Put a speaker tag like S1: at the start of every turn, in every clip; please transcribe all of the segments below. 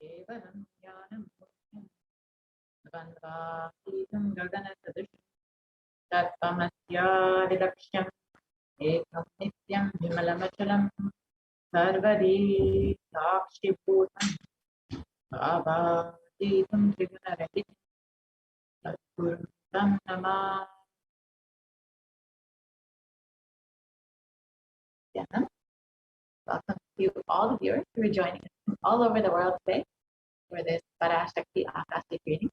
S1: केवलं ज्ञानं मुख्यं गन्धातीतं गगनसदृशं तत्त्वमस्यादिलक्ष्यम् एकं नित्यं विमलमचलं सर्वदी साक्षिभूतं भावातीतं त्रिगुणरहितं तत्पुरुषं तं नमाम्यहम्. Welcome to all of you who are joining us from all over the world today for this Parashakti Akashic reading,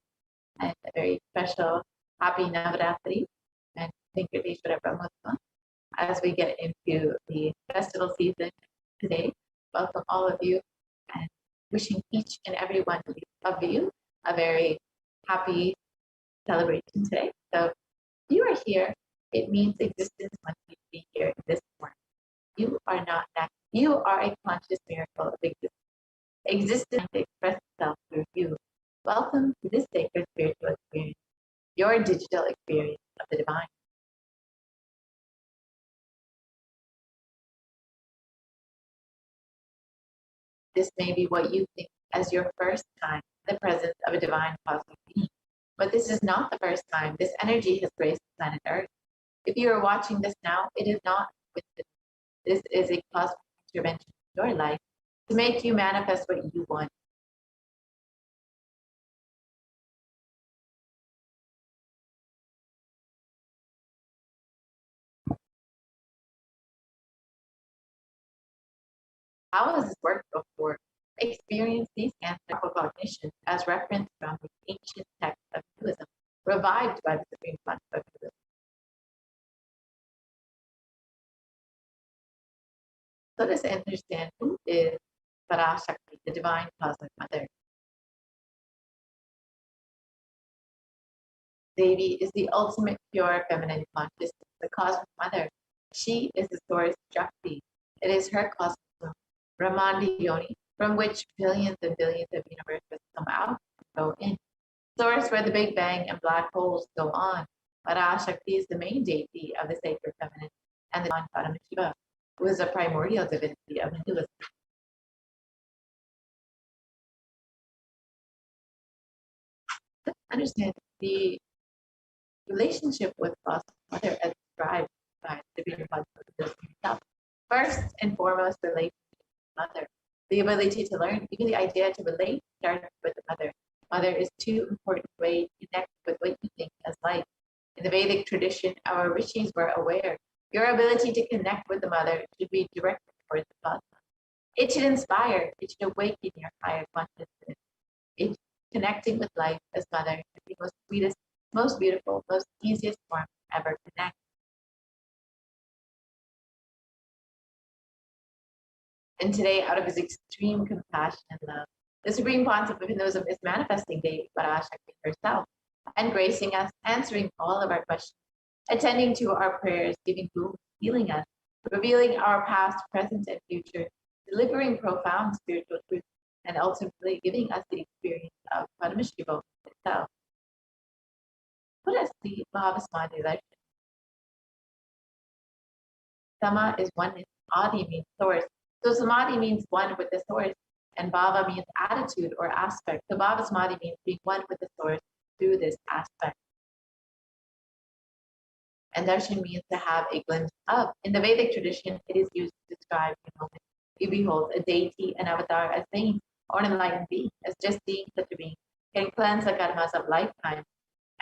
S1: and a very special happy Navaratri and Venkateshwara Brahmotsavam as we get into the festival season today. Welcome all of you and wishing each and every one of you a very happy celebration today. So if you are here, it means existence wants you to be here in this form. You are not that. You are a conscious miracle of existence. Existence to express itself through you. Welcome to this sacred spiritual experience, your digital experience of the divine. This may be what you think as your first time in the presence of a divine cosmic being. But this is not the first time this energy has graced planet Earth. If you are watching this now, it is not coincidence. This is a cosmic intervention in your life to make you manifest what you want. How has this worked before? Experience these anthropic cognitions as reference from the ancient text of Hinduism, revived by the Supreme Concept of Hinduism. Let us understand who is Parashakti, the divine cosmic mother. Devi is the ultimate pure feminine consciousness, the cosmic mother. She is the source Shakti. It is her cosmos, Brahmandi Yoni, from which billions and billions of universes come out and go in. Source where the Big Bang and black holes go on. Parashakti is the main deity of the sacred feminine and the divine Paramashiva, who is a primordial divinity of Hinduism. Let's understand the relationship with Cosmic Mother as described by the Supreme Concept of himself. First and foremost, relationship with Mother. The ability to learn, even the idea to relate, starts with the Mother. Mother is two important ways to connect with what you think as life. In the Vedic tradition, our rishis were aware your ability to connect with the Mother should be directed towards the cosmos. It should inspire, it should awaken your higher consciousness. It's connecting with life as Mother is the most sweetest, most beautiful, most easiest form to ever connect. And today, out of his extreme compassion and love, the Supreme Concept of Hinduism is manifesting Devi Parashakti herself and gracing us, answering all of our questions, attending to our prayers, giving food, healing us, revealing our past, present, and future, delivering profound spiritual truth, and ultimately giving us the experience of Paramashivoham itself. What is the Mahavasmadhi legend? Sama is oneness, Adi means source. So Samadhi means one with the source, and Bhava means attitude or aspect. So Bhava Samadhi means being one with the source through this aspect. And darshan means to have a glimpse of. In the Vedic tradition, it is used to describe the moment you behold a deity, an avatar, a saint, or an enlightened being, as just seeing such a being can cleanse the karmas of lifetime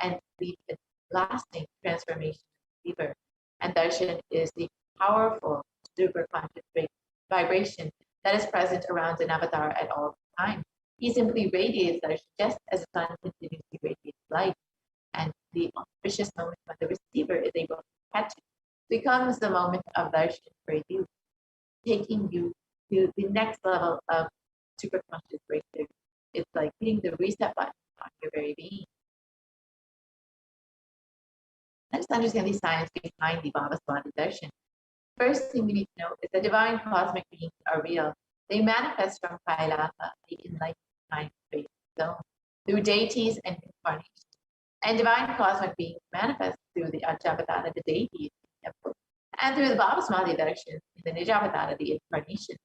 S1: and leave a lasting transformation deeper. And darshan is the powerful super conscious vibration that is present around an avatar at all times. He simply radiates darshan just as the sun continuously radiates light. And the auspicious moment when the receiver is able to catch it becomes the moment of darshan for you, taking you to the next level of super conscious breakthrough. It's like hitting the reset button on your very being. Let's understand the science behind the Bhavaswati darshan. First thing we need to know is that divine cosmic beings are real. They manifest from Kailasa, the enlightened time-space zone, through deities and incarnations. And divine cosmic beings manifest through the Ajavatara, the deities, and through the Bhavasmadhi darshan, the Nijavatara, the incarnations.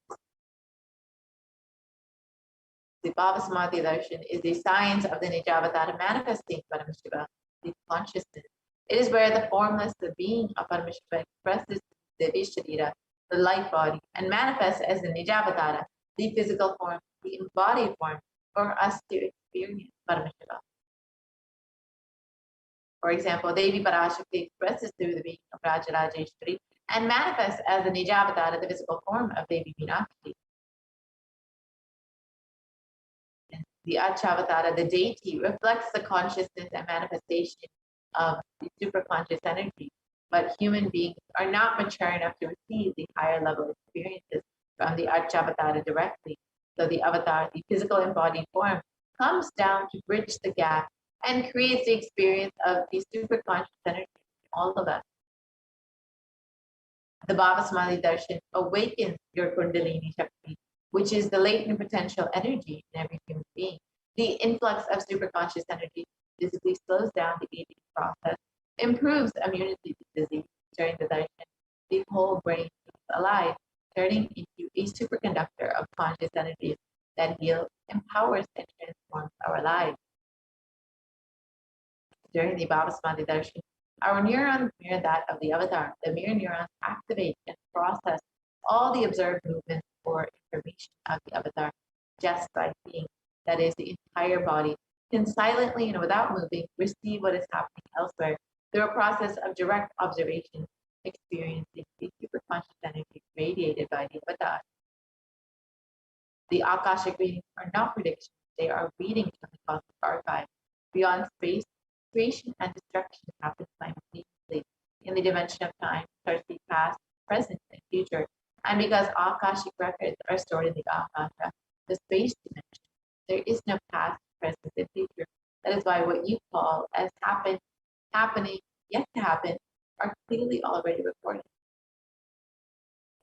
S1: The Bhavasamadhi darshan is the science of the Nijavatara manifesting Paramashiva, the consciousness. It is where the formless, the being of Paramashiva expresses the Visharira, the light body, and manifests as the Nijavatara, the physical form, the embodied form, for us to experience Paramashiva. For example, Devi Parashakti expresses through the being of Rajarajeshwari and manifests as the Nijavatara, the physical form of Devi Meenakshi. The Achavatara, the deity, reflects the consciousness and manifestation of the superconscious energy, but human beings are not mature enough to receive the higher level experiences from the Achavatara directly. So the avatar, the physical embodied form, comes down to bridge the gap and creates the experience of the superconscious energy in all of us. The Bhavasamadhi darshan awakens your Kundalini Shakti, which is the latent potential energy in every human being. The influx of superconscious energy visibly slows down the aging process, improves immunity to disease. During the darshan, the whole brain is alive, turning into a superconductor of conscious energies that heals, empowers, and transforms our lives. During the Bhavasamadhi darshan, our neurons mirror that of the avatar. The mirror neurons activate and process all the observed movements or information of the avatar just by being. That is, the entire body can silently and without moving receive what is happening elsewhere through a process of direct observation, experiencing the superconscious energy radiated by the avatar. The Akashic readings are not predictions, they are readings from the cosmic archive. Beyond space, creation and destruction happen simultaneously in the dimension of time, starts the past, present, and future. And because Akashic records are stored in the Akasha, the space dimension, there is no past, present, and future. That is why what you call as happening, yet to happen, are clearly already recorded.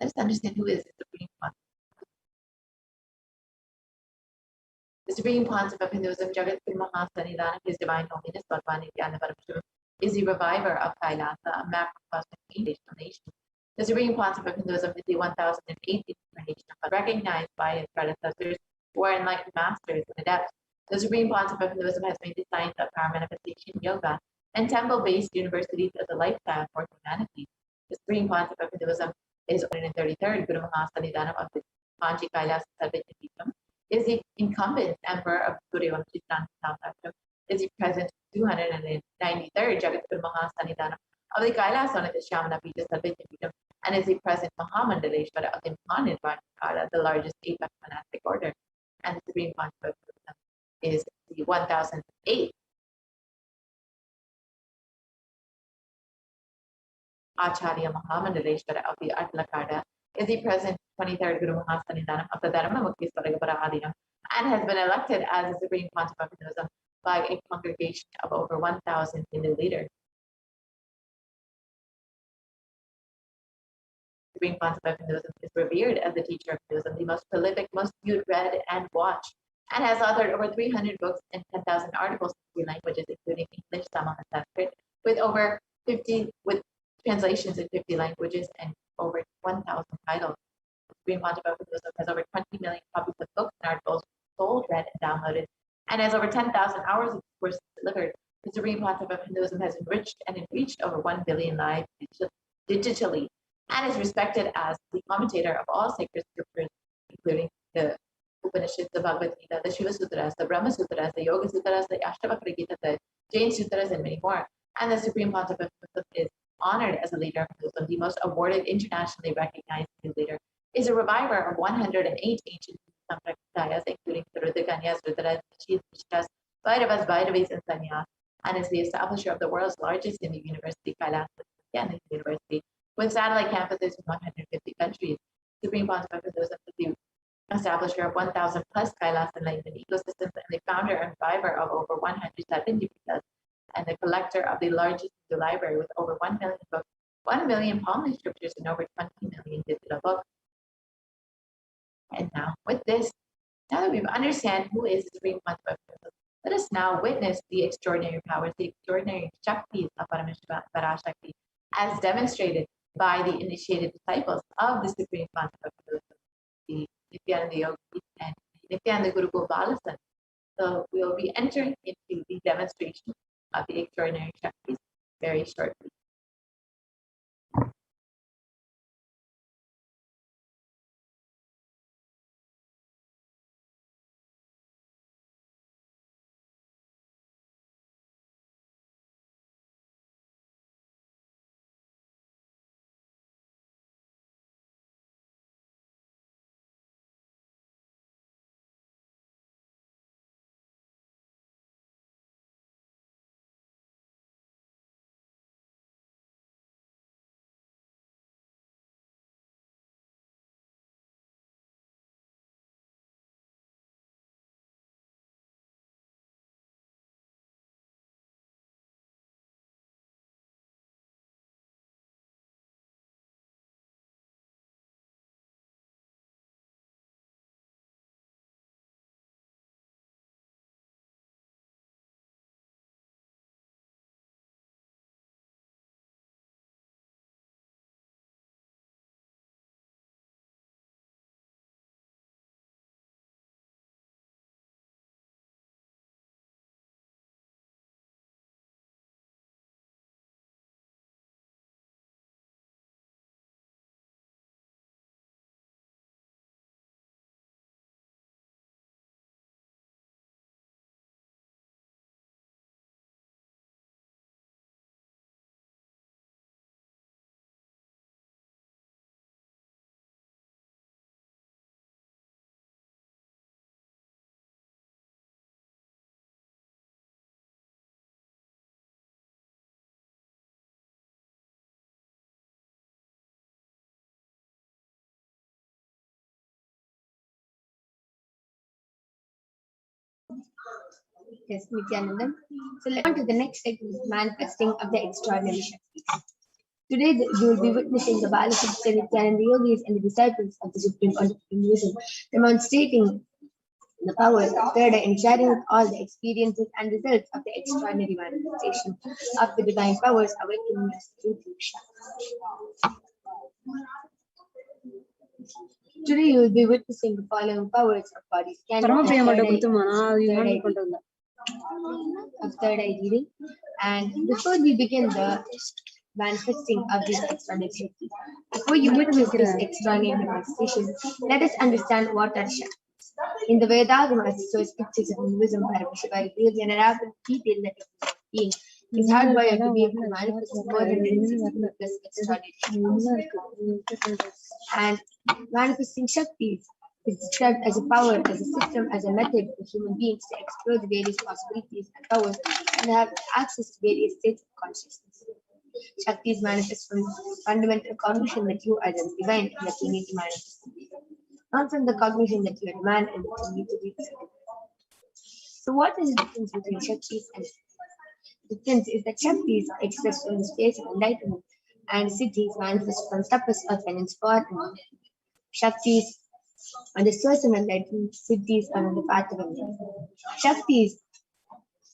S1: Let us understand who is the Supreme One. The Supreme Concept of Hinduism, Jagat Guru Mahasanidana, His Divine Holiness, Bhagavan Nithyananda Paramashivam, is the reviver of Kailasa, a map of cosmic nation. The Supreme Concept of Hinduism is the 1008th incarnation of God, recognized by its predecessors who are enlightened masters and adepts. The Supreme Concept of Hinduism has made the science of power manifestation, yoga, and temple-based universities as a lifestyle for humanity. The Supreme Concept of Hinduism is 133rd Guru Mahasanidana of the Kanchi Kailasa Sarvajnapeetham, is the incumbent emperor of Suryavanshi Samsaksham, is the present 293rd Jagat Guru Mahasanidana of the Kailasana Shamanapita Sarvajnapeetham, and is the present Mahamandaleshwara of the Mahanirvana, the largest Apex monastic order. And the Supreme Concept of Hinduism is the 1008th Acharya Mahamandaleshwara of the Atlakada, is the present 23rd Guru Mahasanidana of the Dharma Mukti Swaragapara Adinam, and has been elected as the Supreme Concept of Hinduism by a congregation of over 1,000 Hindu leaders. The Supreme Concept of Hinduism is revered as the teacher of Hinduism, the most prolific, most viewed, read, and watched, and has authored over 300 books and 10,000 articles in 3 languages, including English, Tamil, and Sanskrit, with translations in 50 languages and over 1,000 titles. The Supreme Concept of Hinduism has over 20 million copies of books and articles sold, read, and downloaded, and has over 10,000 hours of courses delivered. The Supreme Concept of Hinduism has enriched and enriched over 1 billion lives digitally, and is respected as the commentator of all sacred scriptures, including the Upanishads, the Bhagavad Gita, the Shiva Sutras, the Brahma Sutras, the Yoga Sutras, the Ashtavakra Gita, the Jain Sutras, and many more. And the Supreme Concept of Hinduism is honored as a leader of Hinduism, the most awarded, internationally recognized Hindu leader, is a reviver of 108 ancient sampradayas, including the Rudrakanyas, Rudras, Vishtas, Bhairavas, Bhairavis, and Sanyas, and is the establisher of the world's largest Hindu university, Kailasa University, with satellite campuses in 150 countries. Supreme Concept of Hinduism is the establisher of 1,000 plus Kailasa enlightenment ecosystems, and the founder and reviver of over 100 Satyandipitas, and the collector of the largest Hindu library with over 1 million books, 1 million Pali scriptures, and over 20 million digital books. And now, with this, now that we understand who is the Supreme Concept of Hinduism, let us now witness the extraordinary powers, the extraordinary Shaktis of Paramashiva Parashakti, as demonstrated by the initiated disciples of the Supreme Concept of Hinduism, the Nithyananda Yogis and Nithyananda Guru Gopalasan. So we will be entering into the demonstration of the extraordinary Shaktis very shortly.
S2: Yes, Nithyanandam. So let's on to the next segment, manifesting of the extraordinary Shaktis. Today, you will be witnessing the Parashakti Nithyananda yogis and the disciples of the Supreme Conduct demonstrating the power of third eye and sharing with all the experiences and results of the extraordinary manifestation of the divine powers awakening us through Diksha. Today, you will be witnessing the following powers of body scanning, of third eye reading. And before we begin the manifesting of this extraordinary Shakti, before you witness this extraordinary manifestation, let us understand what are Shaktis. In the Vedagamas, so scriptures of Hinduism, Paramashivoham reveals in an elaborate detail that a being is hardwired to be able to manifest more than 60 plus extraordinary Shaktis. And manifesting Shaktis is described as a power, as a system, as a method for human beings to explore the various possibilities and powers and have access to various states of consciousness. Shaktis manifest from fundamental cognition that you are the divine and that you need to manifest, not from the cognition that you are man and that you need to be physical. So what is the difference between Shaktis and Siddhis? The difference is that Shaktis are expressed from the space of enlightenment and Siddhis manifest from tapas or penance for enlightenment. Shaktis are the source of enlightenment, Siddhis are on the path of enlightenment. Shaktis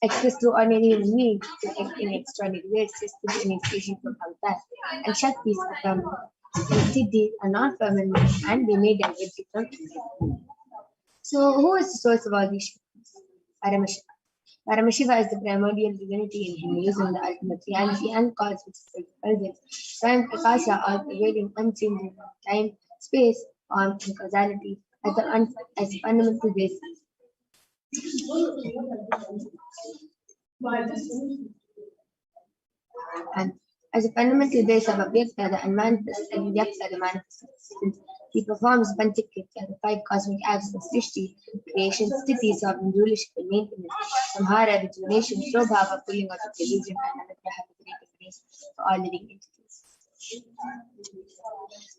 S2: expressed through ordinary human beings to act in extraordinary ways, just to the initiation from Avatar. And Shaktis are permanent. And Siddhis are not permanent and they may divert from enlightenment. So, who is the source of all these Shaktis? Paramashiva. Paramashiva is the primordial divinity in Hinduism, the ultimate reality and cause which is self-present. Swayam Akasha, all prevailing, unchanging time, space, form, and causality as fundamental basis. And as a fundamental base of Avyakta, the unmanifest, and Vyakta, the manifest existence, he performs Panchakritya, the 5 cosmic acts of Srishti, creation, Sthiti, sovereign rulership and maintenance, Samhara, rejuvenation, Shobhava, pulling out of illusion, and Anugraha, the creative grace for all living entities.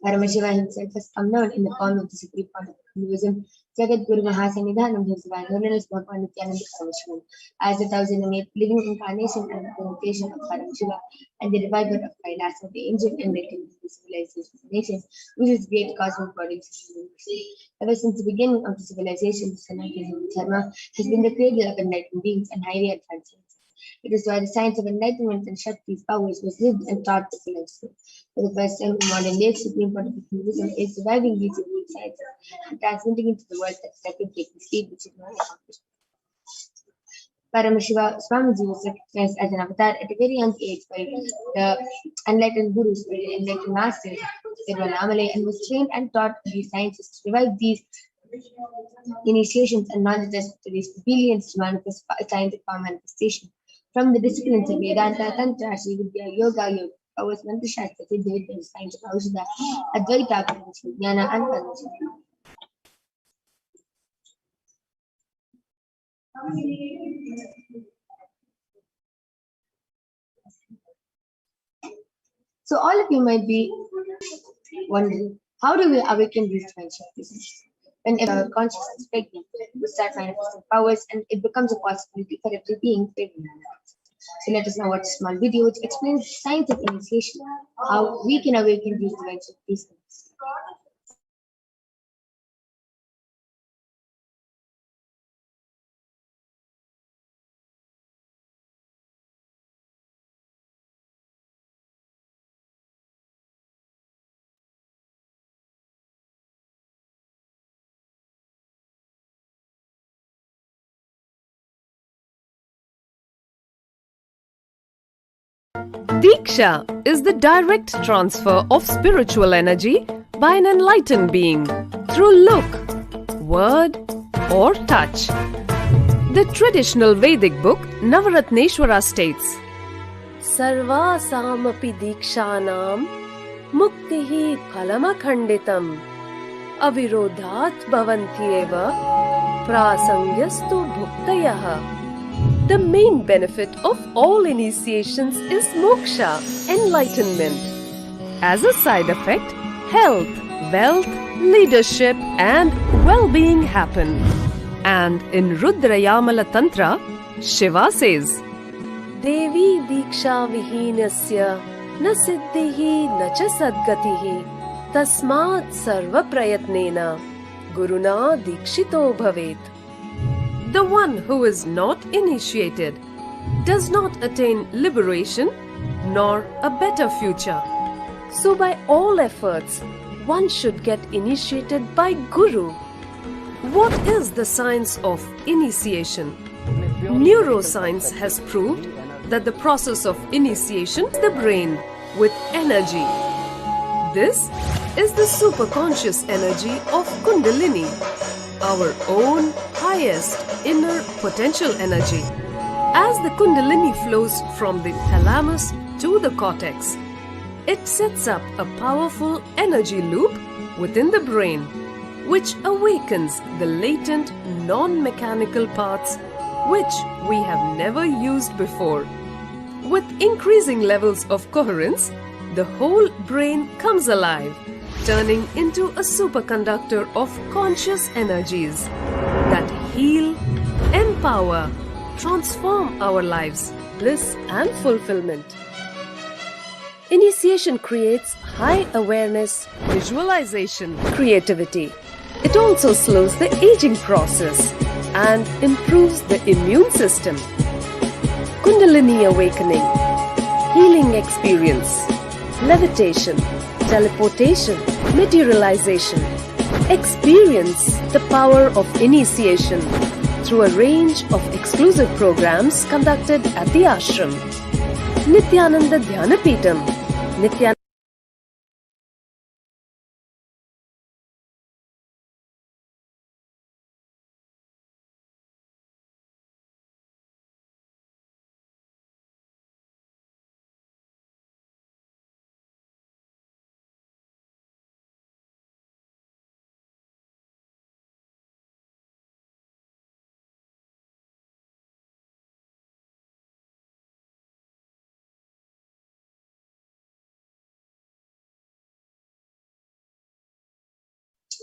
S2: Paramashiva himself is unknown in the form of the Supreme Conduct of Hinduism. Jagat Guru Mahasanidhanam, his divine holiness, Bhagavan Nithyananda Paramashivam, as the 1008th living incarnation and representation of Paramashiva and the reviver of Kailasa, the ancient and enlightened civilization of nations, which is great cosmic body system. Ever since the beginning of the civilization, the Sanatana Hindu Dharma has been the cradle of enlightened beings and highly advanced sciences. It is why the science of enlightenment and Shakti's powers was lived and taught effortlessly. For the first time in modern day, supreme point of Hinduism is reviving these unique sciences and transmitting into the world that record-breaking speed which it now accomplished. Paramashiva Swamiji was recognized as an avatar at a very young age by the enlightened gurus, by the enlightened masters, and was trained and taught these sciences to revive these initiations and knowledge repositories for billions to manifest scientific power manifestation. From the disciplines of Vedanta, Tantra, Sri Vidya, Yoga, powers, Mantra Shastra, Siddha, the science of Aushadha, Advaita, Jnana, and Paramashiva. So all of you might be wondering, how do we awaken these divine Shaktis? When our consciousness is pregnant, we start manifesting powers and it becomes a possibility for every being to live in our lives. So let us now watch a small video which explains the science of initiation, how we can awaken these divine Shaktis.
S3: Diksha is the direct transfer of spiritual energy by an enlightened being through look, word, or touch. The traditional Vedic book Navaratneshwara states, Sarvasamapi Dikshanam Muktihi Phalamakhanditam Avirodhat Bhavantyeva Prasangyastu Bhuktayaha. The main benefit of all initiations is moksha, enlightenment. As a side effect, health, wealth, leadership, and well-being happen. And in Rudrayamala Tantra, Shiva says, Devi Diksha Vihinasya Na Siddhihi Na Cha Sadgatihi Tasmat Sarva Prayatnena Guruna Dikshito Bhavet. The one who is not initiated does not attain liberation nor a better future. So by all efforts, one should get initiated by Guru. What is the science of initiation? Neuroscience has proved that the process of initiation is the brain with energy. This is the superconscious energy of Kundalini, our own highest inner potential energy. As the Kundalini flows from the thalamus to the cortex, it sets up a powerful energy loop within the brain, which awakens the latent non-mechanical parts which we have never used before. With increasing levels of coherence, the whole brain comes alive, turning into a superconductor of conscious energies that heal, empower, transform our lives, bliss and fulfillment. Initiation creates high awareness, visualization, creativity. It also slows the aging process and improves the immune system. Kundalini awakening, healing experience, levitation, teleportation, materialization. Experience the power of initiation through a range of exclusive programs conducted at the ashram. Nithyananda Dhyanapitham. Nithyananda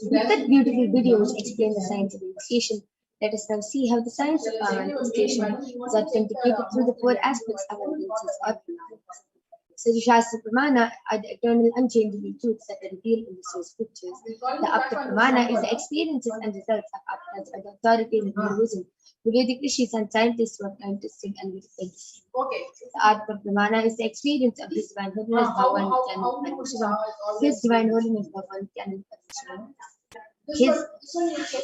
S2: With that beautiful video which explains the science of initiation, let us now see how the science of power manifestation is authenticated through the four aspects of evidences or phenomena. So the Shastra Pramana are the eternal unchangeable truths that are revealed in the source scriptures. The Apta Pramana is the experiences and results of Aptas or the authoritative reason. The Vedic rishis and scientists were trying to sing and witness. The Atma Pramana is the experience of His divine holiness, Bhagavan Nithyananda Paramashivam. His divine holiness, Bhagavan Nithyananda Paramashivam. His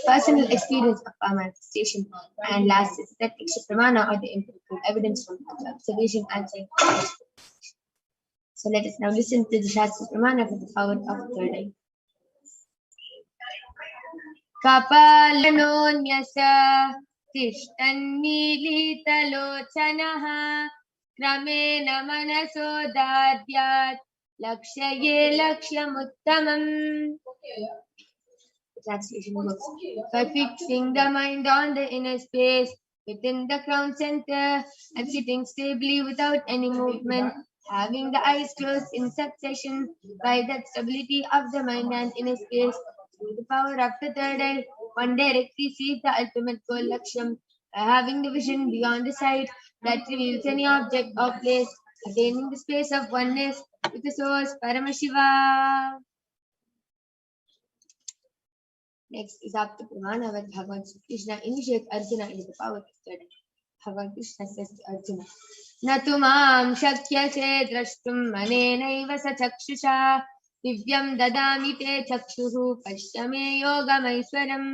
S2: personal experience of power manifestation, and last is the Pratyaksh Pramana or the empirical evidence from observation and scientific. So let us now listen to the Shastra Pramana for the power of the third eye. Kapalanonyasa tishtannilitalochanaha kramena manasodadyat lakshaye lakshyamuttamam. The translation goes, by fixing the mind on the inner space within the crown center and sitting stably without any movement, having the eyes closed in succession, by that stability of the mind and inner space, through the power of the third eye, one directly sees the ultimate goal Laksham, by having the vision beyond the sight that reveals any object or place, attaining the space of oneness with the source Paramashiva. Next is Apta Pramana, where Bhagavan Krishna initiates Arjuna into the power of third eye. Bhagavan Krishna says to Arjuna, Natumam shakyase drashtum manenaiva sa chakshusha divyam dadami te chakshuhu pashyame yogamaiswaram.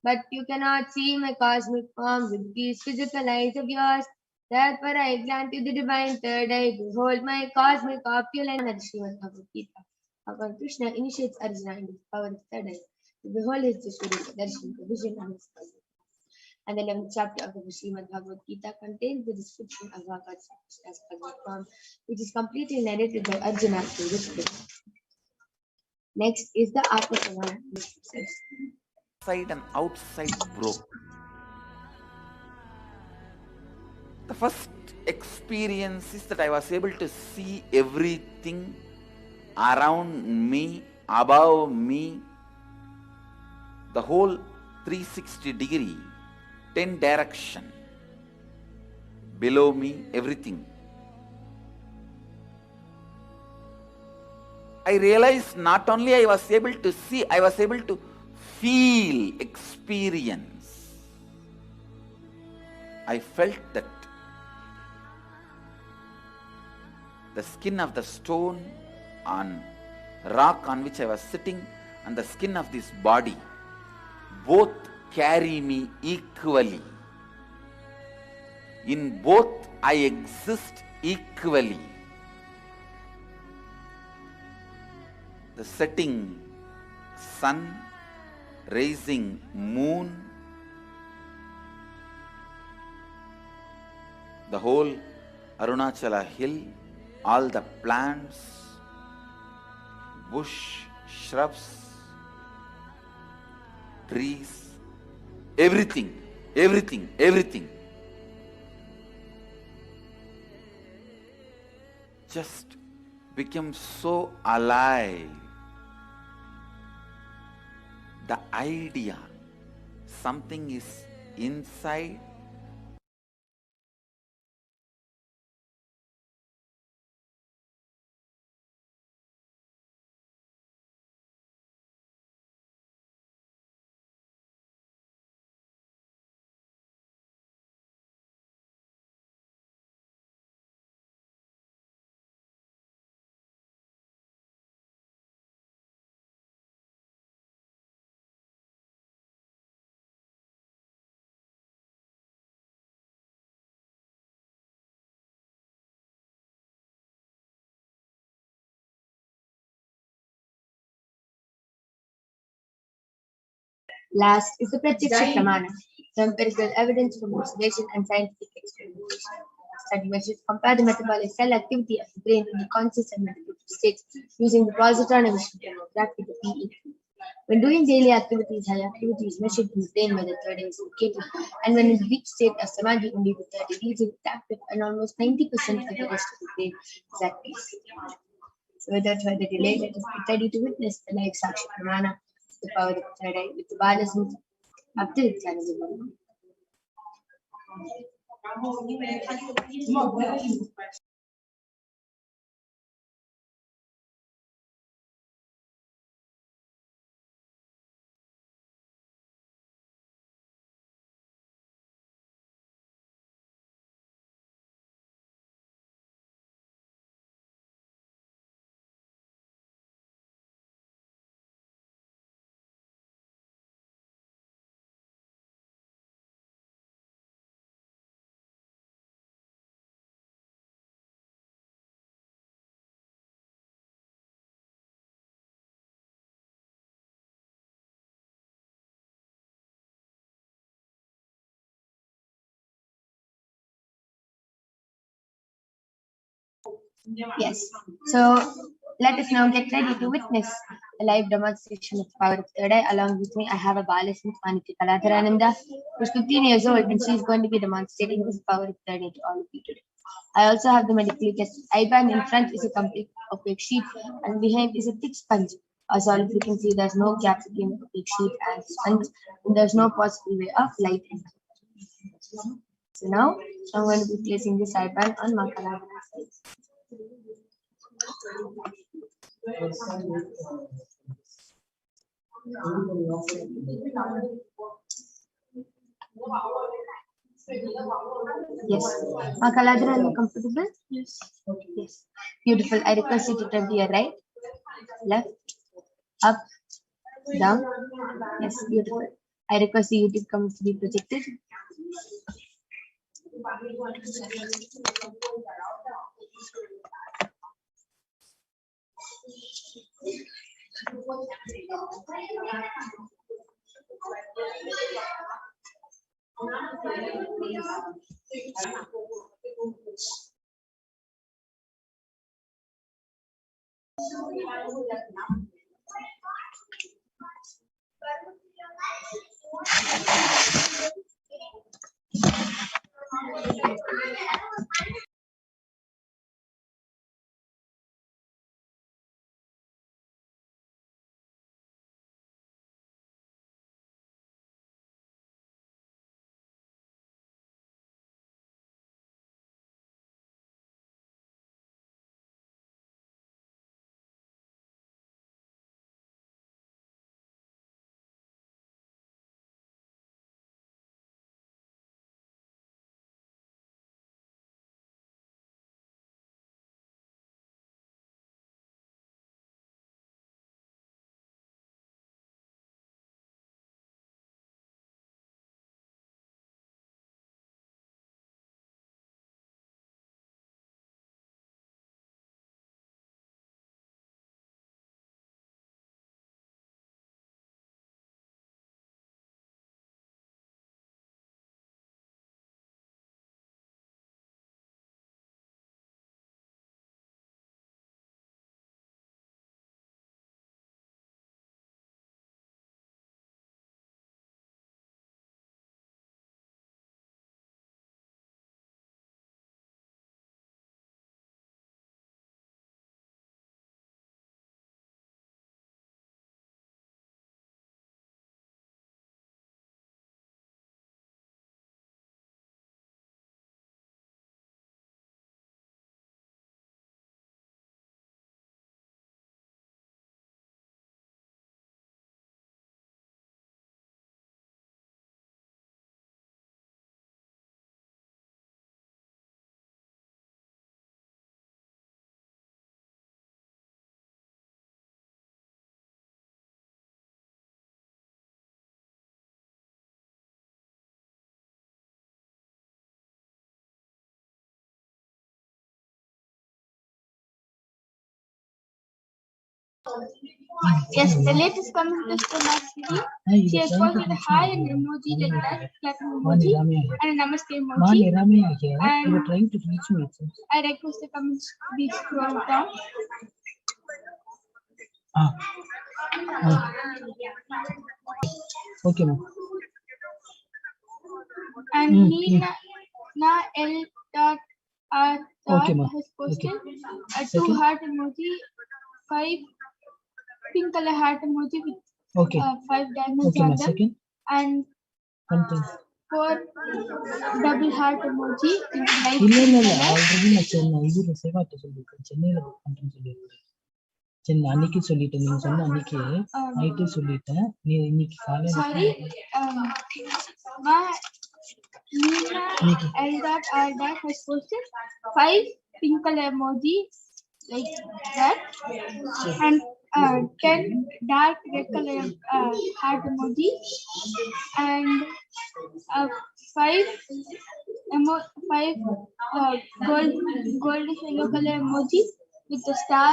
S2: But you cannot see my cosmic form with these physical eyes of yours. Therefore I grant you the divine third eye. Behold my cosmic opulence. Bhagavad Gita. Bhagavan Krishna initiates Arjuna into the power of third eye. To behold his Vishwurupā darshan, the vision of his presence. And the 11th chapter of the Srimad Bhagavad Gita contains the description of Bhagavan's cosmic form, which is completely narrated by Arjuna through this book. Next is the Atma Pramana, which says,
S4: Inside and outside broke. The first experience is that I was able to see everything around me, above me, the whole 360 degree, 10 direction, below me, everything. I realized not only I was able to see, I was able to feel, experience. I felt that the skin of the stone on rock on which I was sitting and the skin of this body both carry me equally. In both I exist equally. The setting sun, rising moon, the whole Arunachala hill, all the plants, bush, shrubs, trees, everything, just became so alive. The idea, something is inside
S2: last is the Pratyaksha Pramana, the empirical evidence from observation and scientific experimentation. Study measures compare the metabolic cell activity of the brain in the conscious and meditative states using the positron emission tomography, the PE. When doing daily activities, high activity is measured in the brain where the third eye is located, and when in the deep state of samadhi, only the third eye is active, and almost 90% of the rest of the brain is at peace. So without further delay, let us get ready to witness the life Sakshi Pramana, the power of the third eye, with the Balas of the Nithyananda Paramashivam. Yes. So let us now get ready to witness a live demonstration of the power of third eye. Along with me, I have a Balasant Maniki Kaladharananda, who's 15 years old, and she's going to be demonstrating this power of third eye to all of you today. I also have the medically tested eye band. In front is a complete opaque sheet, and behind is a thick sponge. As all of you can see, there's no gap between the opaque sheet and sponge, and there's no possible way of light entering. So now I'm going to be placing this eye band on Makaladhara's face. Yes. Makaladhara, are you comfortable? Yes. Yes. Beautiful. I request you to turn to your right, left, up, down. Yes, beautiful. I request you to come to be projected. Yes, the latest comment is from Ashley. She has posted a hi and emoji like that, clapping emoji, and a namaste emoji. And you trying to reach me. I request the comments to be scrolled down.
S5: Okay, ma'am.
S2: And Nina L. R.
S5: Okay, ma'am.
S2: has posted a
S5: Second.
S2: 2 heart emoji, 5 pink color heart emoji with
S5: Okay.
S2: 5 diamonds
S5: Okay,
S2: on
S5: ma'am.
S2: them,
S5: Second.
S2: and
S5: Content.
S2: 4 double heart emoji in light
S5: இல்ல
S2: pink
S5: இல்ல இல்ல
S2: color.
S5: Already நான் சென்னை இதுல சேவாட்ட சொல்லியிருக்கேன் சென்னையில book பண்றேன்னு சொல்லியிருக்கேன் சென்னை அன்னைக்கு சொல்லிட்டேன் நீங்க சொன்ன அன்னைக்கு நைட்டே சொல்லிட்டேன் நீ இன்னைக்கு காலையில
S2: Sorry, Nina L.R. has posted 5 pink color emoji like that, and 10 dark red color heart emoji, and 5 gold yellow color emoji with the star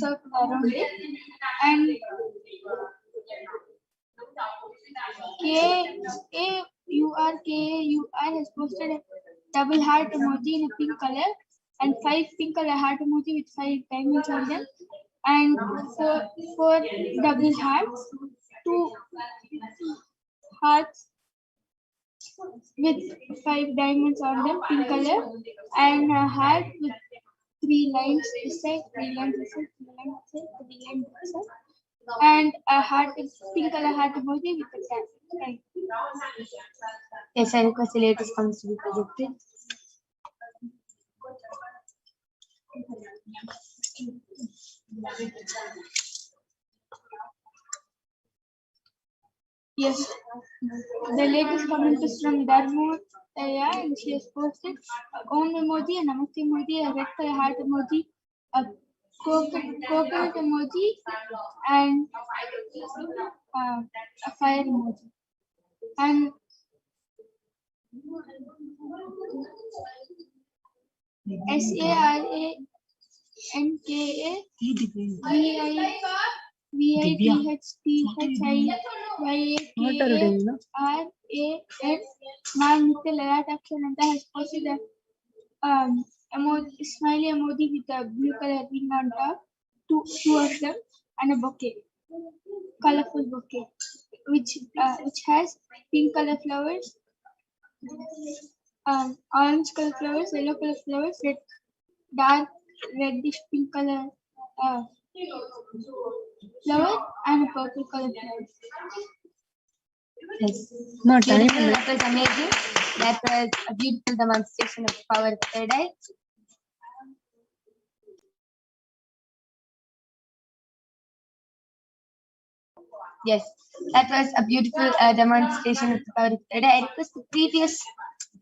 S2: circle around it, and KAUR has posted a double heart emoji in a pink color
S6: and 5 pink color heart emoji with 5 diamonds on them, and four double hearts, 2 hearts with 5 diamonds on them, pink color, and a heart with 3 lines this side, 3 lines this side, 3 lines this side, 3 lines this side, and a heart with pink color heart emoji with a cat. Right.
S2: Yes, I request the latest comments to be projected.
S6: Yes, the latest comment is from Dharmo, and she has posted Om emoji, a Namaste emoji, a red color heart emoji, a coconut emoji, and a fire emoji. And SARANKAVITHTHIYAKARAN Nithyananda has posted a smiley emoji with a blue color ring on top, two of them, and a bouquet, colorful bouquet, which has pink color flowers, orange color flowers, yellow color flowers, dark reddish pink color flower, and a purple color flower.
S2: Yes. No time. That was amazing. That was a beautiful demonstration of the power of third eye. Yes, that was a beautiful demonstration of the power of third eye. I request the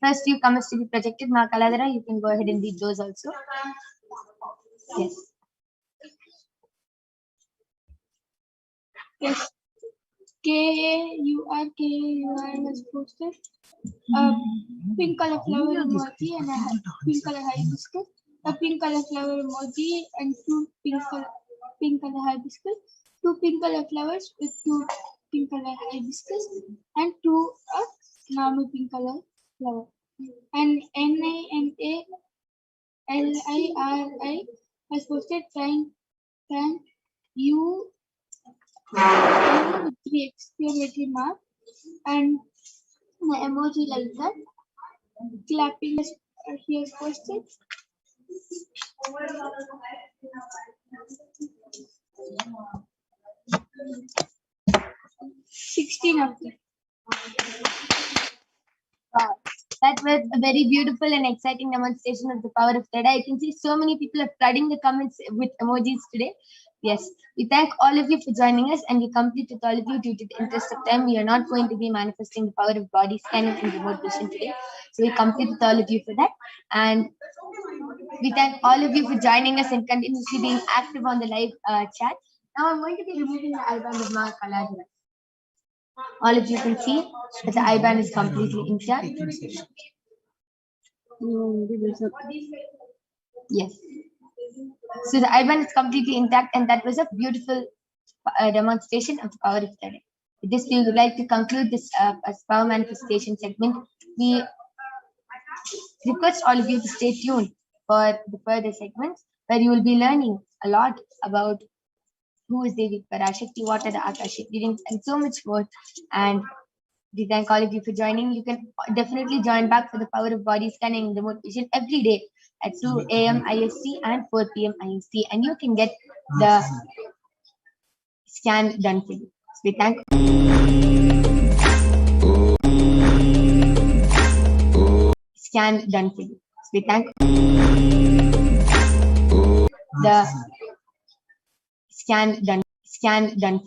S2: first few comments to be projected. Ma Kaladara, you can go ahead and read those also. Yes.
S6: Yes. KAUR has posted pink color flower emoji and a pink color hibiscus, a pink color flower emoji and 2 pink color hibiscus, 2 pink color flowers with 2 pink color hibiscus, and 2 normal pink color flower. And NINALIRI has posted thank you with 3 exclamatory mark and an emoji like that. Clapping he has posted. $16 of them.
S2: Wow. That was a very beautiful and exciting demonstration of the power of third eye. I can see so many people are flooding the comments with emojis today. Yes, we thank all of you for joining us, and we complete with all of you due to the interest of time. We are not going to be manifesting the power of body scanning and remote vision today. So we complete with all of you for that. And we thank all of you for joining us and continuously being active on the live chat. Now I'm going to be removing the album of Ma Kaladara. All of you can see that the IBAN is completely intact. Yes. So the IBAN is completely intact, and that was a beautiful demonstration of the power of third eye. With this, we would like to conclude this as power manifestation segment. We request all of you to stay tuned for the further segments, where you will be learning a lot about who is Devi Parashakti, what are the Akashic readings, and so much more. And we thank all of you for joining. You can definitely join back for the power of body scanning and remote vision every day at 2 a.m. IST and 4 p.m. IST, and you can get the scan done for you. So we thank. Scan done for you. So we thank. The scan done for